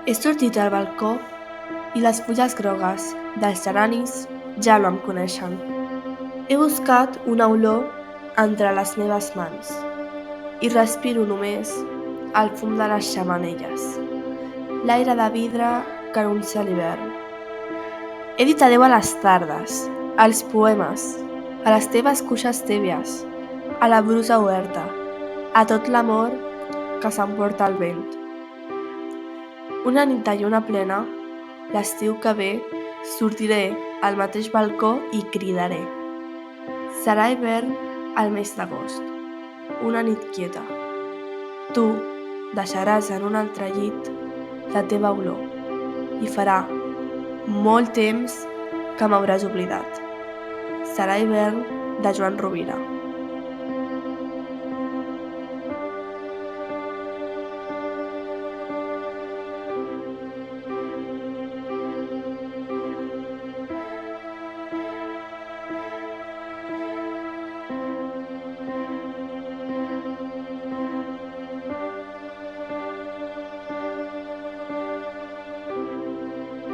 He sortit al balcó i les fulles grogues dels geranis ja no em coneixen. He buscat una olor entre les meves mans i respiro només el fum de les xemeneies, l'aire de vidre que anuncia l'hivern. He dit adeu a les tardes, als poemes, a les teves cuixes tèbies, a la brusa oberta, a tot l'amor que s'emporta el vent. Una nit de lluna plena, l'estiu que ve, sortiré al mateix balcó i cridaré. Serà hivern al mes d'agost, una nit quieta. Tu deixaràs en un altre llit la teva olor i farà molt temps que m'hauràs oblidat. Serà hivern de Joan Rovira.